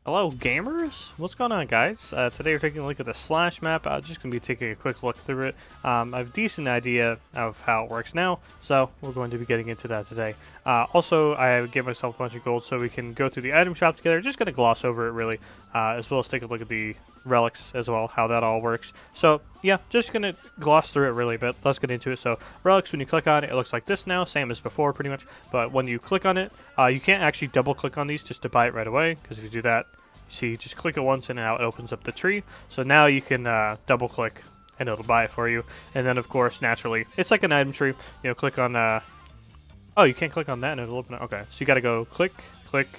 Hello gamers, what's going on guys? Today we're taking a look at the Slash map. I'm just going to be taking a quick look through it. I have a decent idea of how it works now, so we're going to be getting into that today. Also, I gave myself a bunch of gold so we can go through the item shop together. Just going to gloss over it really, as well as take a look at the relics as well, how that all works. So yeah, just going to gloss through it really, but let's get into it. So relics, when you click on it, it looks like this now, same as before pretty much, but when you click on it, you can't actually double click on these just to buy it right away, because if you do that, see, just click it once and now it opens up the tree. So now you can double click and it'll buy it for you. And then of course, naturally, it's like an item tree. You know, click on, oh, you can't click on that and it'll open it. Okay, so you gotta go click,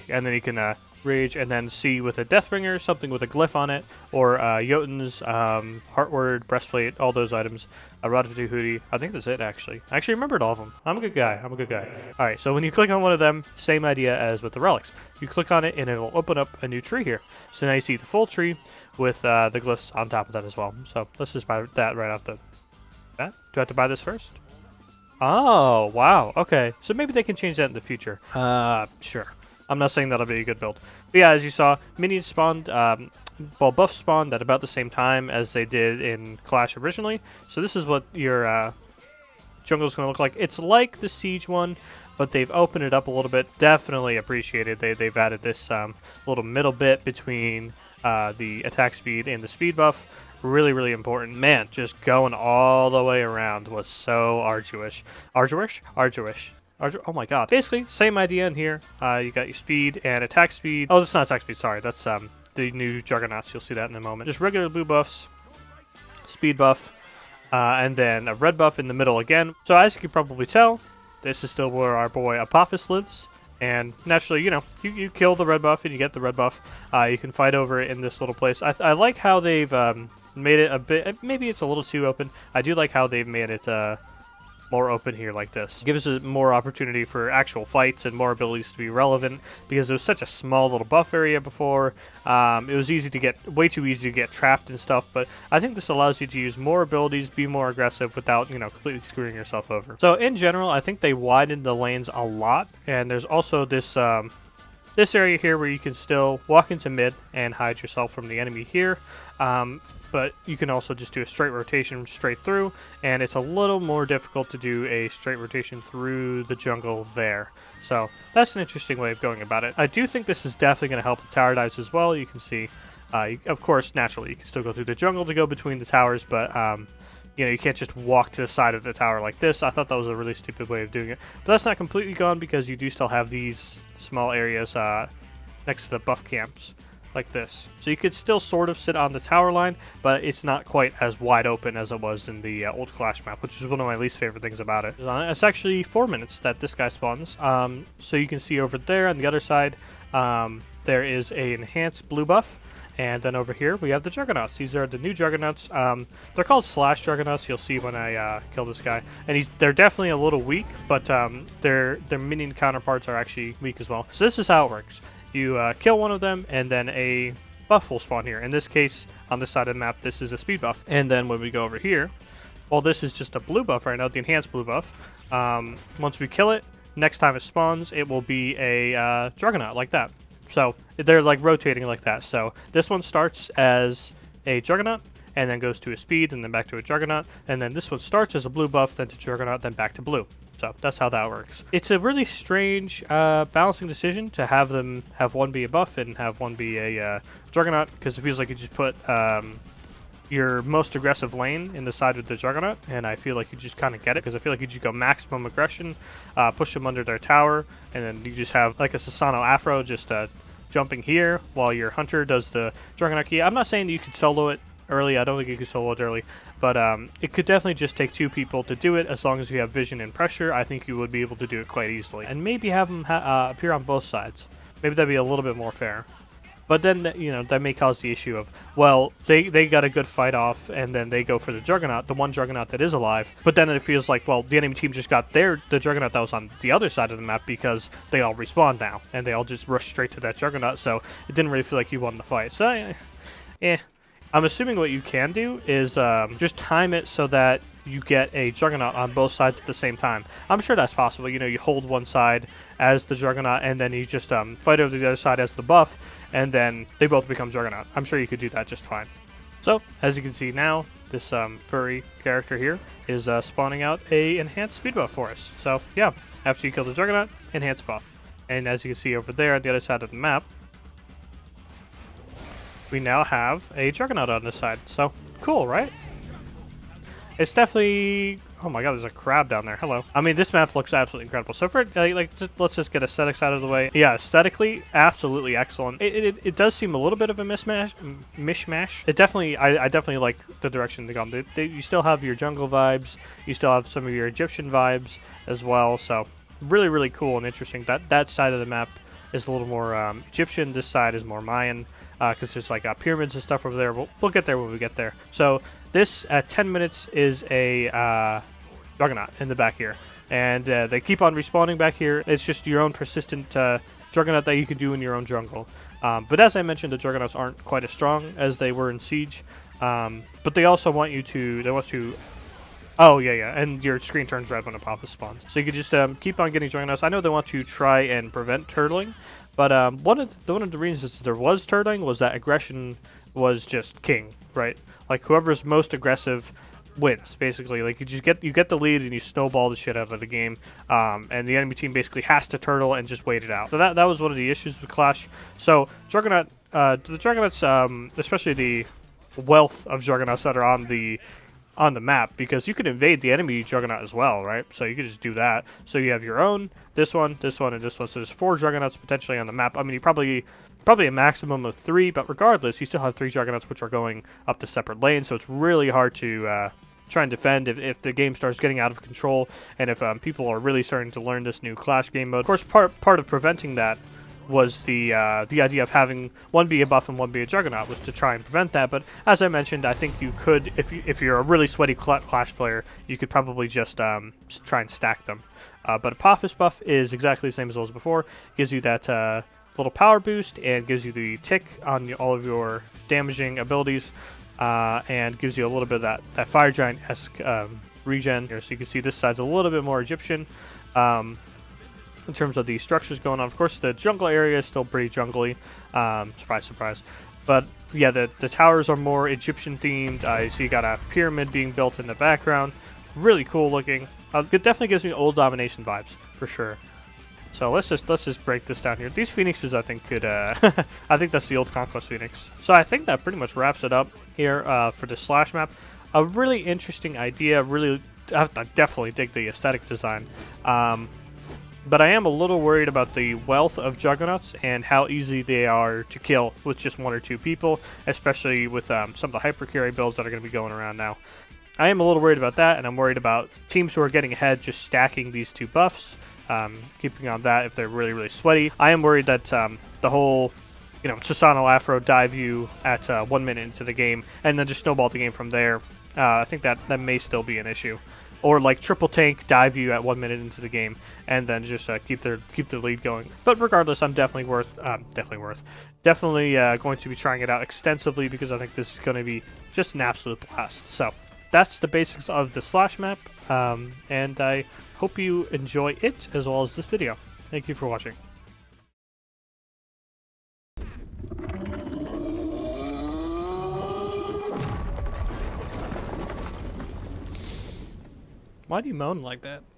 and then you can rage and then see with a Deathbringer, something with a glyph on it, or Jotun's, Heartward, Breastplate, all those items. A Rod of Hoodie. I think that's it actually. I actually remembered all of them. I'm a good guy. Alright, so when you click on one of them, same idea as with the relics. You click on it and it'll open up a new tree here. So now you see the full tree with the glyphs on top of that as well. So let's just buy that right off the bat. Do I have to buy this first? Oh, wow. Okay. So maybe they can change that in the future. Sure. I'm not saying that'll be a good build. But yeah, as you saw, minions spawned, well, buffs spawned at about the same time as they did in Clash originally. So this is what your jungle's going to look like. It's like the Siege one, but they've opened it up a little bit. Definitely appreciated. They've added this little middle bit between the attack speed and the speed buff. Really, really important. Man, just going all the way around was so arduous. Arduous. Oh my god. Basically, same idea in here. You got your speed and attack speed. Oh, that's not attack speed, sorry. That's the new Juggernauts. You'll see that in a moment. Just regular blue buffs, speed buff, and then a red buff in the middle again. So as you can probably tell, this is still where our boy Apophis lives. And naturally, you know, you kill the red buff and you get the red buff. You can fight over it in this little place. I like how they've made it a bit, maybe it's a little too open. I do like how they've made it more open here like this. It gives us more opportunity for actual fights and more abilities to be relevant, because it was such a small little buff area before. It was way too easy to get trapped and stuff, but I think this allows you to use more abilities, be more aggressive without, you know, completely screwing yourself over. So in general, I think they widened the lanes a lot, and there's also this this area here where you can still walk into mid and hide yourself from the enemy here. But you can also just do a straight rotation straight through, and it's a little more difficult to do a straight rotation through the jungle there. So that's an interesting way of going about it. I do think this is definitely going to help with tower dives as well. You can see, of course, naturally, you can still go through the jungle to go between the towers, but you know, you can't just walk to the side of the tower like this. I thought that was a really stupid way of doing it. But that's not completely gone, because you do still have these small areas next to the buff camps, like this. So you could still sort of sit on the tower line, but it's not quite as wide open as it was in the old Clash map, which is one of my least favorite things about it. It's actually 4 minutes that this guy spawns. So you can see over there on the other side, there is a enhanced blue buff. And then over here, we have the Juggernauts. These are the new Juggernauts. They're called Slash Juggernauts. You'll see when I kill this guy. And they're definitely a little weak, but their minion counterparts are actually weak as well. So this is how it works. You kill one of them, and then a buff will spawn here. In this case, on this side of the map, this is a speed buff. And then when we go over here, well, this is just a blue buff right now, the enhanced blue buff. Once we kill it, next time it spawns, it will be a Juggernaut like that. So they're like rotating like that. So this one starts as a Juggernaut, and then goes to a speed, and then back to a Juggernaut. And then this one starts as a blue buff, then to Juggernaut, then back to blue. So that's how that works. It's a really strange balancing decision to have them have one be a buff and have one be a Juggernaut, because it feels like you just put your most aggressive lane in the side of the Juggernaut, and I feel like you just kind of get it, because I feel like you just go maximum aggression, push them under their tower, and then you just have like a Sasano Afro just jumping here while your Hunter does the Juggernaut key. I'm not saying that you could solo it early. I don't think you could solo it early, but it could definitely just take 2 people to do it. As long as you have vision and pressure, I think you would be able to do it quite easily, and maybe have them appear on both sides. Maybe that'd be a little bit more fair. But then, you know, that may cause the issue of, well, they got a good fight off, and then they go for the Juggernaut, the one Juggernaut that is alive. But then it feels like, well, the enemy team just got the Juggernaut that was on the other side of the map, because they all respawned now, and they all just rushed straight to that Juggernaut, so it didn't really feel like you won the fight. So, I'm assuming what you can do is just time it so that you get a Juggernaut on both sides at the same time. I'm sure that's possible. You know, you hold one side as the Juggernaut, and then you just fight over the other side as the buff, and then they both become Juggernaut. I'm sure you could do that just fine. So, as you can see now, this furry character here is spawning out a enhanced speed buff for us. So, yeah, after you kill the Juggernaut, enhanced buff. And as you can see over there on the other side of the map, we now have a Juggernaut on this side. So, cool, right? It's definitely... Oh my god, there's a crab down there. Hello. I mean, this map looks absolutely incredible. So for let's just get aesthetics out of the way. Yeah, aesthetically, absolutely excellent. It does seem a little bit of a mishmash. It definitely, I definitely like the direction they go. You still have your jungle vibes. You still have some of your Egyptian vibes as well. So really, really cool and interesting. That side of the map is a little more Egyptian. This side is more Mayan. Because there's like pyramids and stuff over there. We'll get there when we get there. So this at 10 minutes is a Juggernaut in the back here. And they keep on respawning back here. It's just your own persistent Juggernaut that you can do in your own jungle. But as I mentioned, the Juggernauts aren't quite as strong as they were in Siege. But they also want you to... They want to... Oh, yeah, and your screen turns red when Apophis spawns. So you can just keep on getting Juggernauts. I know they want to try and prevent turtling, but one of the reasons there was turtling was that aggression was just king, right? Like whoever's most aggressive wins, basically. Like you get the lead and you snowball the shit out of the game, and the enemy team basically has to turtle and just wait it out. So that was one of the issues with Clash. So Juggernaut, the Juggernauts, especially the wealth of Juggernauts that are on the map, because you can invade the enemy Juggernaut as well, right? So you could just do that. So you have your own, this one, and this one. So there's 4 Juggernauts potentially on the map. I mean, you probably a maximum of 3, but regardless, you still have 3 Juggernauts which are going up to separate lanes. So it's really hard to try and defend if the game starts getting out of control, and if people are really starting to learn this new Clash game mode. Of course, part of preventing that was the idea of having one be a buff and one be a Juggernaut, was to try and prevent that. But as I mentioned, I think you could, if you're a really sweaty Clash player, you could probably just try and stack them. But Apophis buff is exactly the same as it was before. Gives you that little power boost and gives you the tick on all of your damaging abilities, and gives you a little bit of that Fire Giant-esque regen here. So you can see this side's a little bit more Egyptian. In terms of the structures going on. Of course, the jungle area is still pretty jungly. Surprise, surprise. But yeah, the towers are more Egyptian themed. So you got a pyramid being built in the background. Really cool looking. It definitely gives me old domination vibes for sure. So let's just break this down here. These phoenixes, I think, could I think that's the old conquest phoenix. So I think that pretty much wraps it up here for the Slash map. A really interesting idea. Really, I definitely dig the aesthetic design. But I am a little worried about the wealth of Juggernauts and how easy they are to kill with just 1 or 2 people, especially with some of the hyper carry builds that are going to be going around now. I am a little worried about that, and I'm worried about teams who are getting ahead just stacking these 2 buffs, keeping on that if they're really, really sweaty. I am worried that the whole, Susano Afro dive you at 1 minute into the game and then just snowball the game from there. I think that may still be an issue. Or like triple tank dive you at 1 minute into the game and then just keep the lead going. But regardless, I'm definitely going to be trying it out extensively, because I think this is going to be just an absolute blast. So that's the basics of the Slash map, and I hope you enjoy it as well as this video. Thank you for watching. Why do you moan like that?